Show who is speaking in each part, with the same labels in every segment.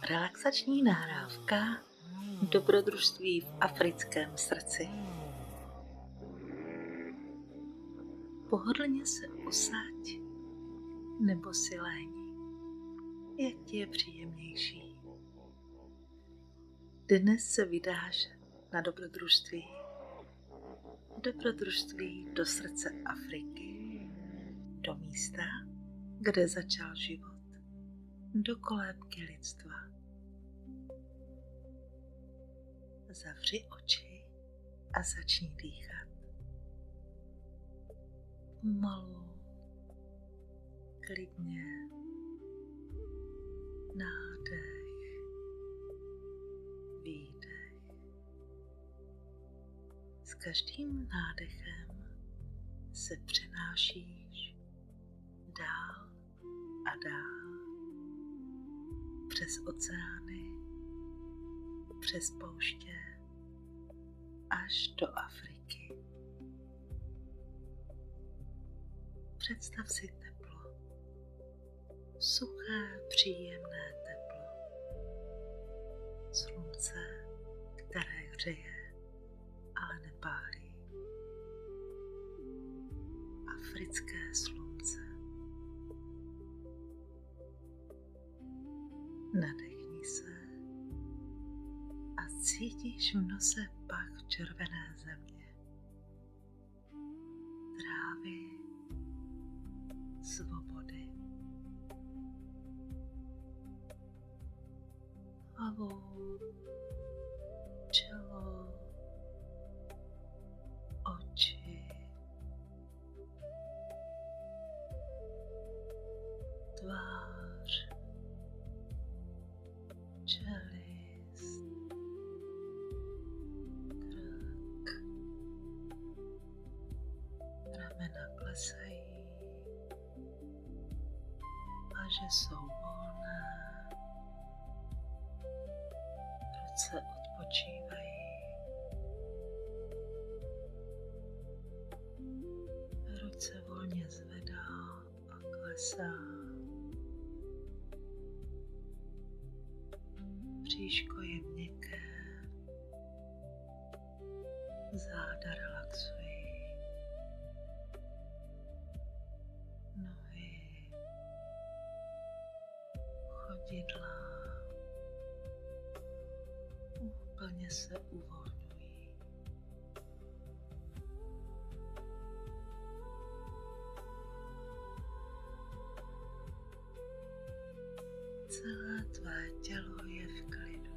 Speaker 1: Relaxační nahrávka Dobrodružství v africkém srdci. Pohodlně se usaď nebo si lehni, jak ti je příjemnější. Dnes se vydáš na dobrodružství. Dobrodružství do srdce Afriky, do místa, kde začal život, do kolébky lidstva. Zavři oči a začni dýchat. Pomalu, klidně, nádech, výdech. S každým nádechem se přenášíš dál a dál přes oceány, přes pouště až do Afriky. Představ si teplo, suché, příjemné teplo, slunce, které hřeje, ale nepálí. Africké slunce. Nadechni se a cítíš v nose pach červené země, trávy, svobody. Hlavu, čelo, oči, tvář, čelist, krk, ramena klesají, paže jsou volné, ruce odpočívají, ruce volně zvedá a klesá, bříško je měkké, záda relaxují, nohy, chodidla úplně se uvolňují. Celé tvé tělo je v klidu,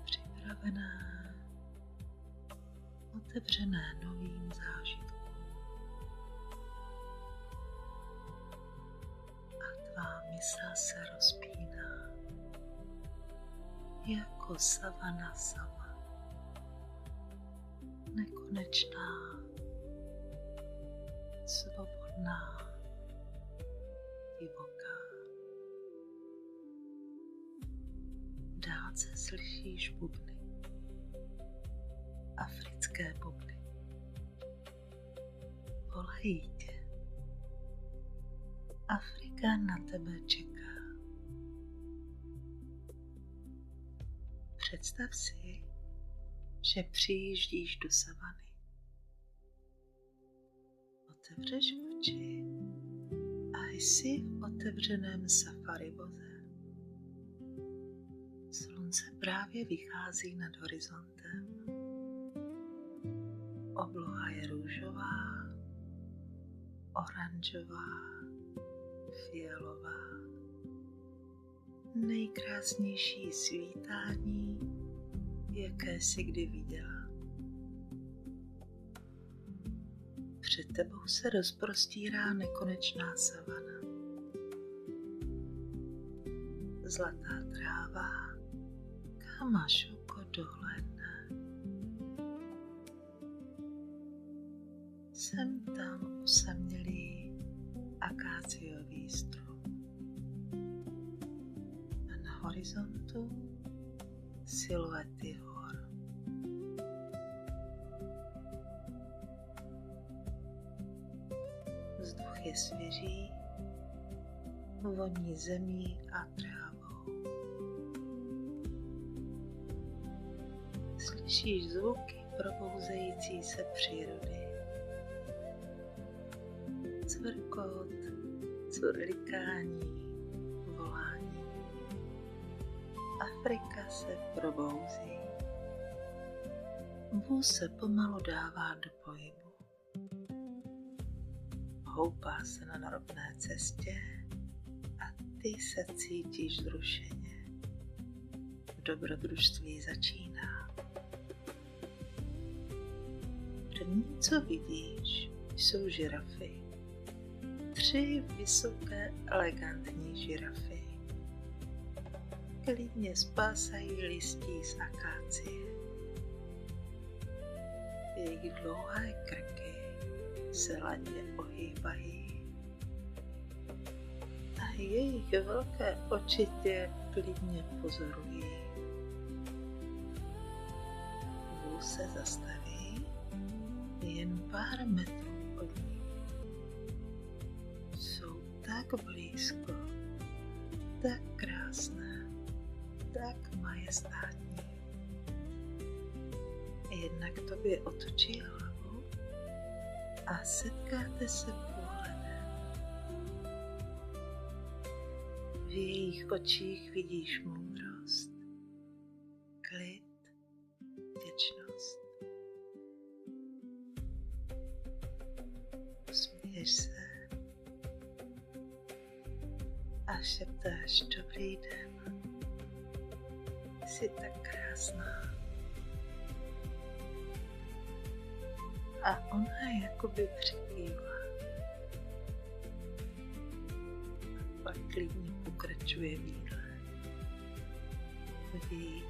Speaker 1: připravené, otevřené novým zážitkům. A tvá mysl se rozpíná jako savana sama, nekonečná, svobodná, divoká. V dálce slyšíš bubny, africké bubny. Volají tě. Afrika na tebe čeká. Představ si, že přijíždíš do savany. Otevřeš oči a jsi v otevřeném safari voze. Slunce právě vychází nad horizontem. Obloha je růžová, oranžová, fialová. Nejkrásnější svítání, jaké jsi kdy viděla. Před tebou se rozprostírá nekonečná savana. Zlatá tráva, kam až oko dohlédne. Sem tam osamělý akáciový strom. A na horizontu siluety hor. Vzduch je svěží, voní zemí a trávou. Slyšíš zvuky probouzející se přírody. Cvrkot, curlikání, volání. Afrika se probouzí. Vůz se pomalu dává do pohybu. Houpá se na nerovné cestě a ty se cítíš zrušeně. Dobrodružství začíná. První, co vidíš, jsou žirafy. 3 vysoké, elegantní žirafy. Klidně spásají listí z akácie. Jejich dlouhé krky se ladně ohýbají a jejich velké oči tě klidně pozorují. Vůz se zastaví jen pár metrů od ní. Jsou tak blízko, tak krásné, tak majestátní. Jednak tobě otočí hlavu a setkáte se pohledem. V jejich očích vidíš moudrost, klid, vděčnost. Usměješ se a šeptáš dobrý den. Jsi tak krásná. A ona jakoby přikývla. A pak klidně pokračuje v jídle. Ví,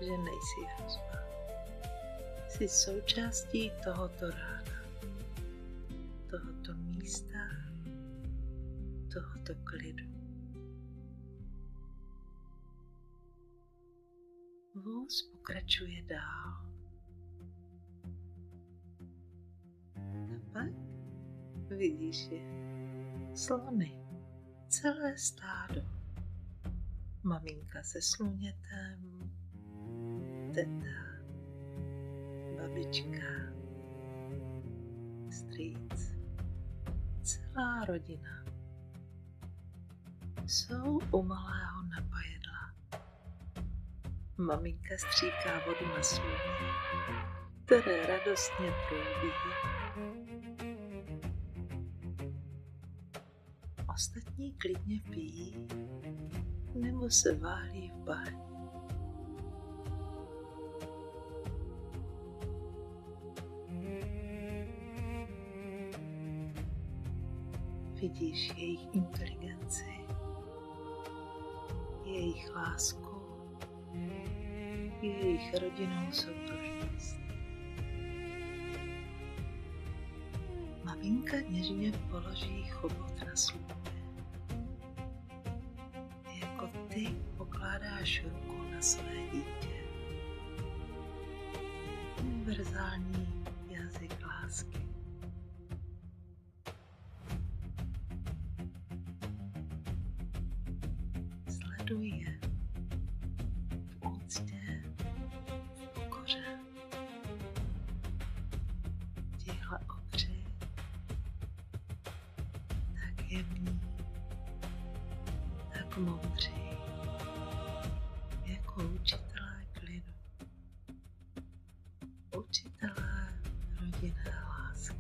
Speaker 1: že nejsi hrozba. Jsi součástí tohoto rána, tohoto místa, tohoto klidu. Vůz pokračuje dál. Pak vidíš je, slony, celé stádo, maminka se slunětem, teta, babička, strýc, celá rodina. Jsou u malého napajedla. Maminka stříká vodu na sluně, které radostně proudí. Ostatní klidně pijí nebo se válí v báni. Vidíš jejich inteligenci, jejich lásku, jejich rodinnou soudržnost. Maminka něžně položí chobot na sluně. Jako ty pokládáš ruku na své dítě. Univerzální jazyk lásky. Sleduj je v úctě, v pokoře. Tihle obři, tak jemní, tak moudří, jako učitelé klidu, učitelé rodinné lásky.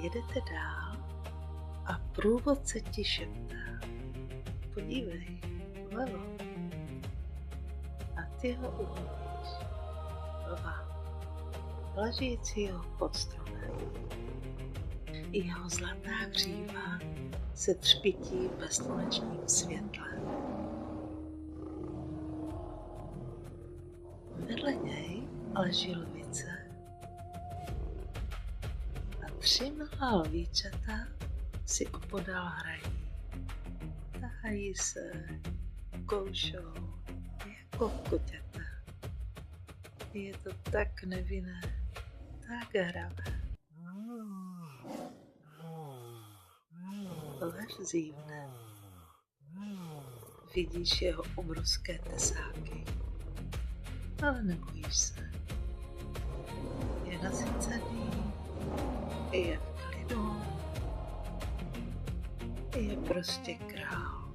Speaker 1: Jedete dál a průvodce ti šeptá: podívej, vlevo. A ty ho uvidíš, lva, ležícího pod stromem. Jeho zlatá hříva se třpytí ve slunečním světle. Vedle něj leží lvice a 3 malá lvíčata si opodál hrají. Tahají se, koušou jako koťata. Je to tak nevinné, tak hravé. Lev zívne. Vidíš jeho obrovské tesáky, ale nebojíš se. Je nasycený, je v klidu, je prostě král.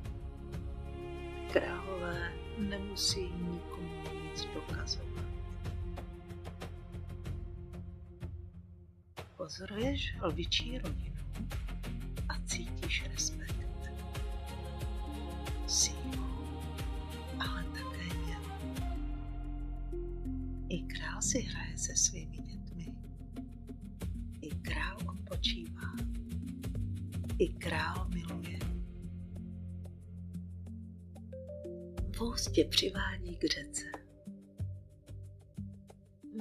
Speaker 1: Králové nemusí nikomu nic dokazovat. Pozoruješ lvičí rodinu a cítíš respekt. Sílu, ale také měru. I král si hraje se svými dětmi. I král odpočívá. I král miluje. Vůz tě přivádí k řece.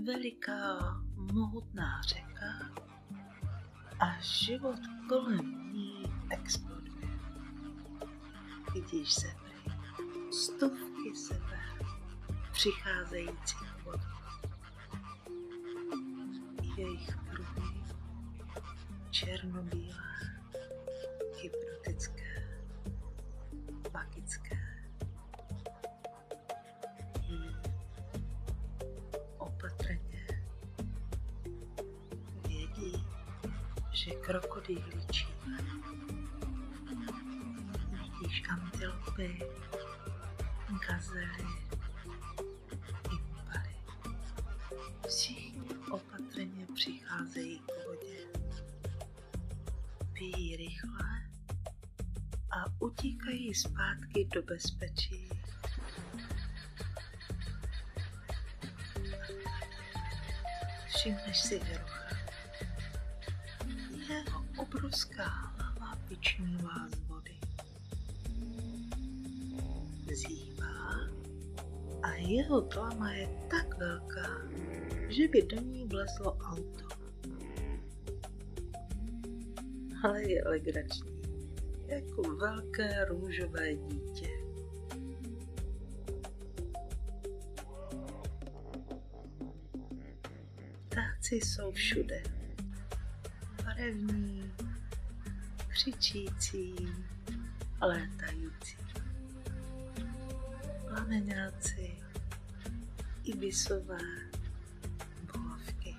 Speaker 1: Veliká, mohutná řeka a život kolem ní exploduje. Vidíš zebry, stovky zeber, přicházející k vodu. Jejich pruhy, černobílé, hypnotické, magické. Opatrně vědí, že krokodýly číhají. Vidíš antilopy, gazely, impaly. Všichni opatrně přicházejí k vodě. Pijí rychle a utíkají zpátky do bezpečí. Všimneš si Herucha. Jeho obrovská hlava vyčnívá z vody. Zívá a jeho tlama je tak velká, že by do ní vlezlo auto. Ale je legrační, jako velké růžové dítě. Ptáci jsou všude. Barevní, křičící, létající. Plameňáci, ibisové, bolavky.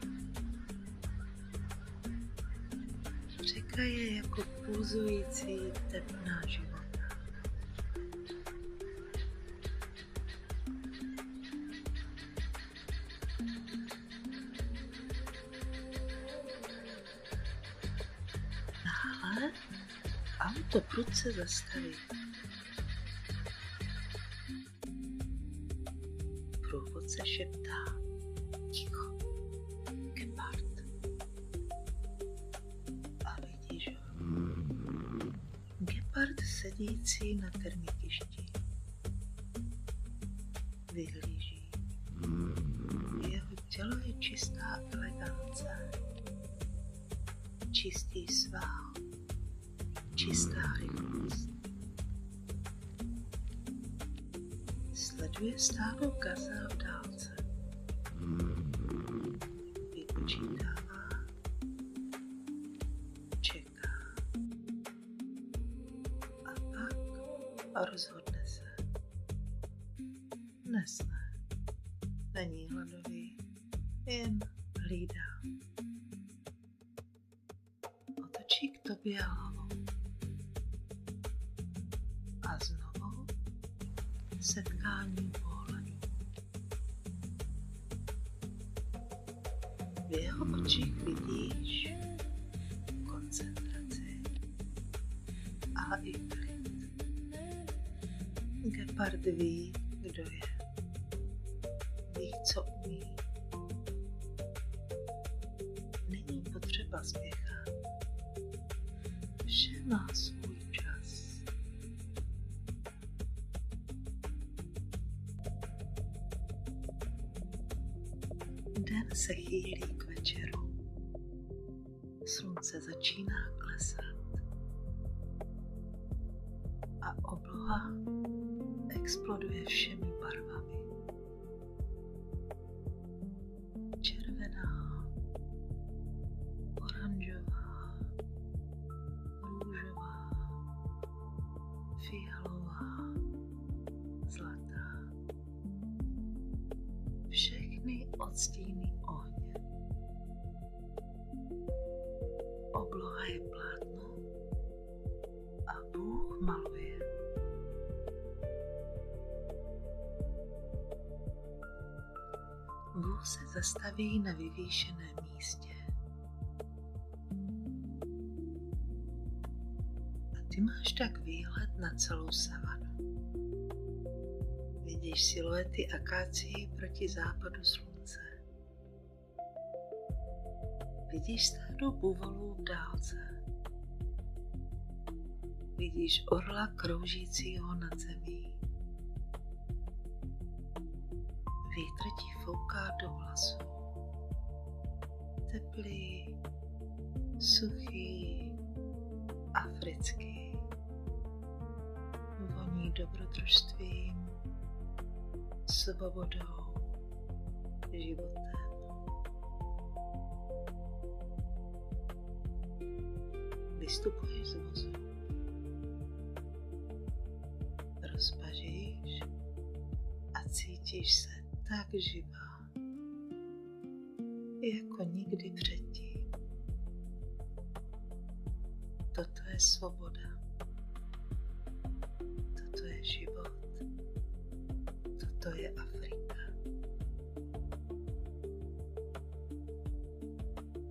Speaker 1: Řeka je jako pulzující tepna života. Náhle auto prudce zastaví. Průvodce šeptá: ticho, gepard. A vidíš ho. Gepard sedící na termitišti. Vyhlíží. Jeho tělo je čistá elegance. Čistý svál. Čistá rychlost. Sleduje stádo gazel v dálce. Vypočítává. Čeká. A pak rozhodne se. Dnes ne. Není hladový, jen hlídá. Otočí k tobě hlavu. A znovu setkání pohledů. V jeho očích vidíš koncentraci a i klid. Gepard ví, kdo je. Ví, co umí. Není potřeba spěchat. Vše má svůj čas. Den se chýlí k večeru. Slunce začíná klesat. A obloha exploduje všemi barvami. Červená, oranžová, růžová, fialová, zlatá. Všechny odstíny ohně. Obloha je plátno a Bůh maluje. Bůh se zastaví na vyvýšeném místě. A ty máš tak výhled na celou savanu. Vidíš siluety akácií proti západu slunce. Vidíš stádo buvolů v dálce. Vidíš orla kroužícího nad zemí. Vítr ti fouká do vlasů. Teplý, suchý, africký. Voní dobrodružstvím, svobodou, životem. Vystupuješ z vozu. Rozpaříš a cítíš se tak živá, jako nikdy předtím. Toto je svoboda. Toto je život. Toto je Afrika.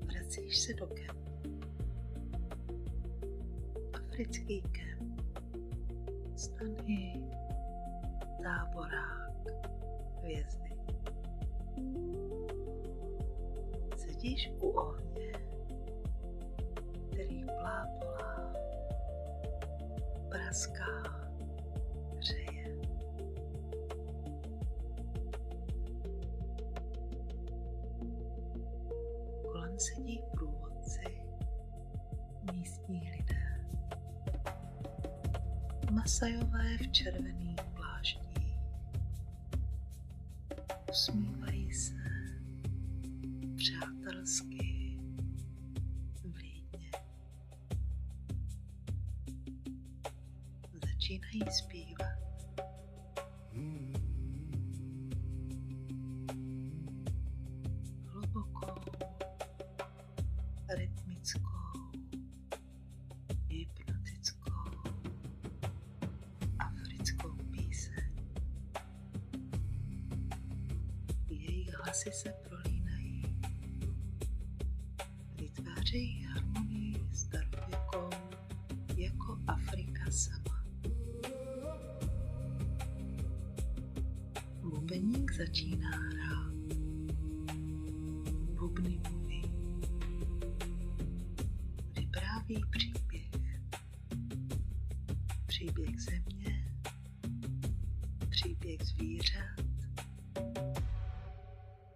Speaker 1: Vracíš se do kempu. Africký kemp. Stany, táborák, hvězdy. Sedíš u ohně, který plápolá, praská, hřeje. Kolem sedí průvodci, místní lidé. Masajové v červených pláštích. Usmívají se přátelsky, vlídně. Začínají zpívat. Hlubokou, rytmickou, hypnotickou, africkou píseň. Jejich hlasy se prolínají. Vytvářejí harmonii starověkou jako Afrika sama. Bubeník začíná hrát. Bubny mluví. Vypráví příběh. Příběh země, příběh zvířat,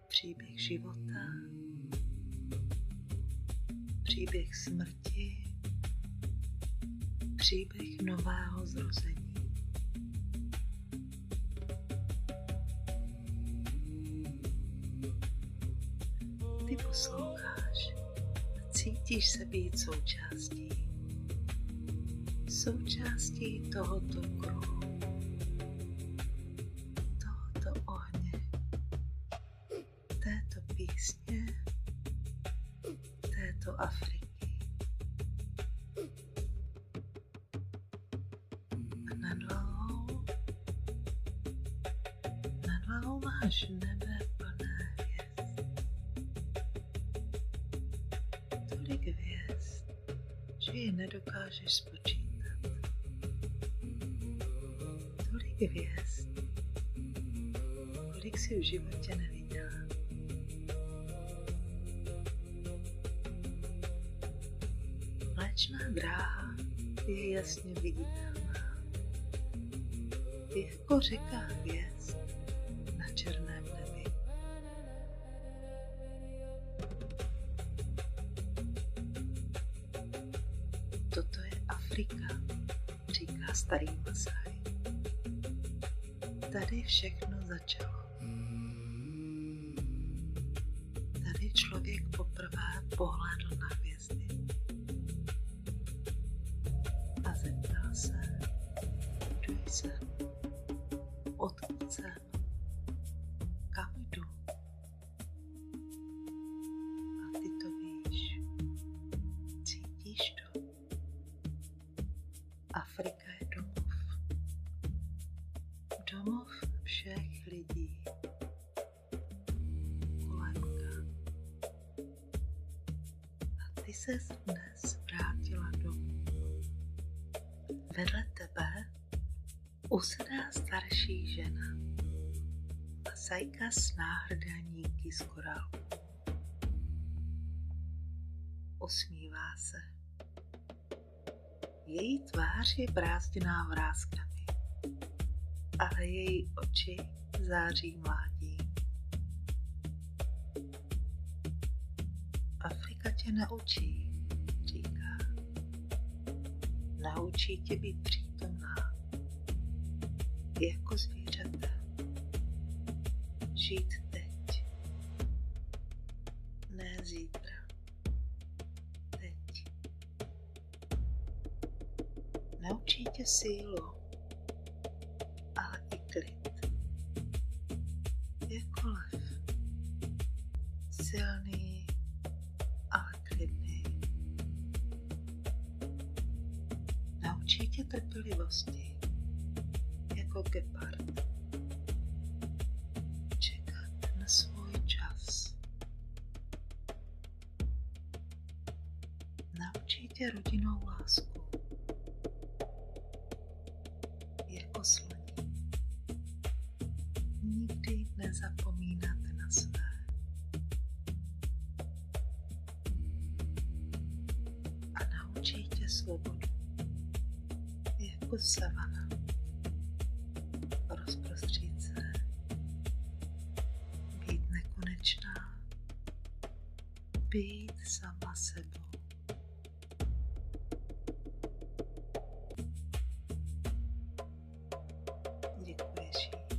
Speaker 1: příběh života, příběh smrti, příběh nového zrození. Ty posloucháš a cítíš se být součástí tohoto kruhu, tohoto ohně, této písně, této Afriky. A nad hlavou máš nebe plné hvězd. Tolik hvězd, že je nedokážeš spočítat. Tolik hvězd, kolik jsi v životě neviděla. Mléčná dráha je jasně viditelná. Je jako řeka hvězd na černém nebi. Toto je Afrika, říká starý Masaj. Tady všechno začalo. Tady člověk poprvé pohlédl na hvězdy a zeptal se, jsem, odkud jsem, kam jdu. A ty to víš, cítíš to. Afrika je domov. Domov všech lidí. Kolébka. A ty ses dnes vrátila domů. Vedle tebe usedá starší žena. Masajka s náhrdelníky z korálku. Usmívá se. Její tvář je brázděná vráskami, ale její oči září mládí. Afrika tě naučí, říká. Naučí tě být přítomná, jako zvířata. Žít teď, ne zítra. Teď. Naučí tě sílu, ale i klid. Jako lev. Silný, ale klidný. Naučí tě trpělivosti, jako gepard. Čekat na svůj čas. Naučí tě rodinnou lásku, jako slaní. Nikdy nezapomínat na své. A naučí tě svobodu, jako savana. Rozprostřít se, být nekonečná, být sama sebou. Děkuješ jí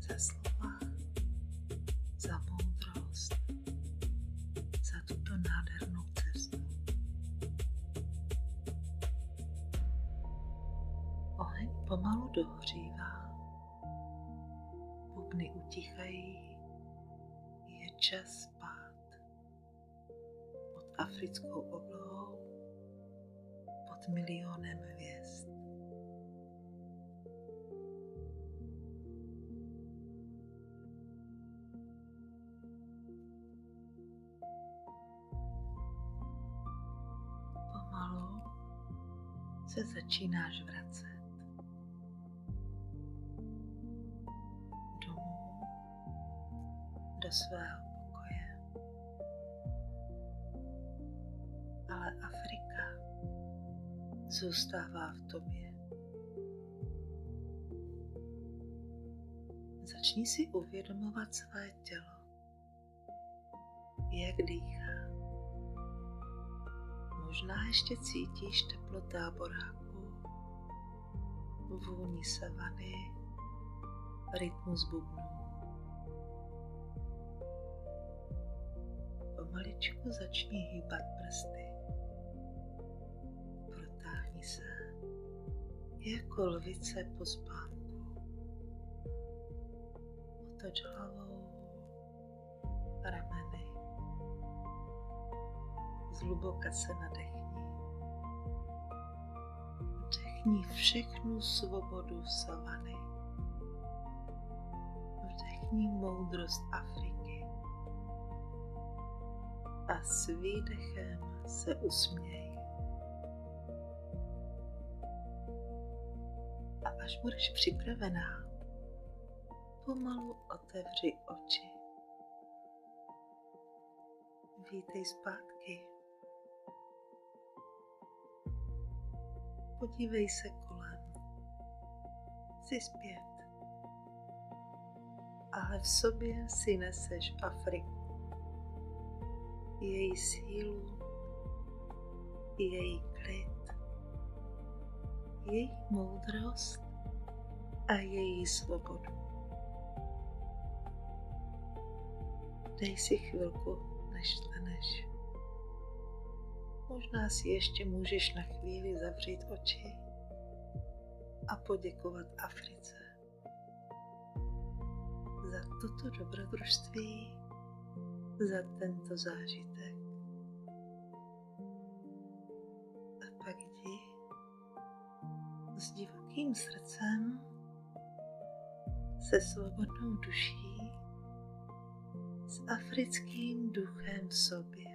Speaker 1: za slova, za moudrost, za tuto nádhernou cestu. Oheň pomalu dohořívá, bubny utichají, je čas spát. Pod africkou oblohou, pod milionem hvězd. Pomalu se začínáš vracet domů, do svého pokoje. Ale Afrika zůstává v tobě. Začni si uvědomovat své tělo, jak dýchá. Možná ještě cítíš teplo táboráku, vůni savany, rytmus bubnů. Pomaličku začni hýbat prsty. Protáhni se jako lvice po spánku. Otoč hlavou, rameny. Zhluboka se nadechni. Vdechni všechnu svobodu savany. Vdechni moudrost Afriky. A s výdechem se usměj. A až budeš připravená, pomalu otevři oči. Vítej zpátky. Podívej se kolem. Jsi zpět. Ale v sobě si neseš Afriku. Její sílu, její klid, její moudrost a její svobodu. Dej si chvilku, než staneš. Možná si ještě můžeš na chvíli zavřít oči a poděkovat Africe za toto dobrodružství, za tento zážitek. A pak jdi s divokým srdcem, se svobodnou duší, s africkým duchem v sobě.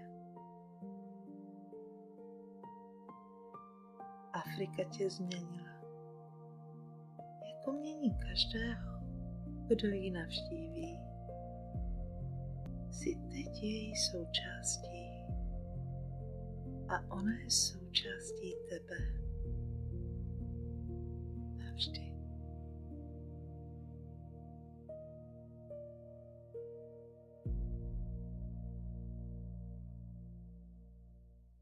Speaker 1: Afrika tě změnila, jako mění každého, kdo ji navštíví. Jsi teď její součástí a ona je součástí tebe. Navždy.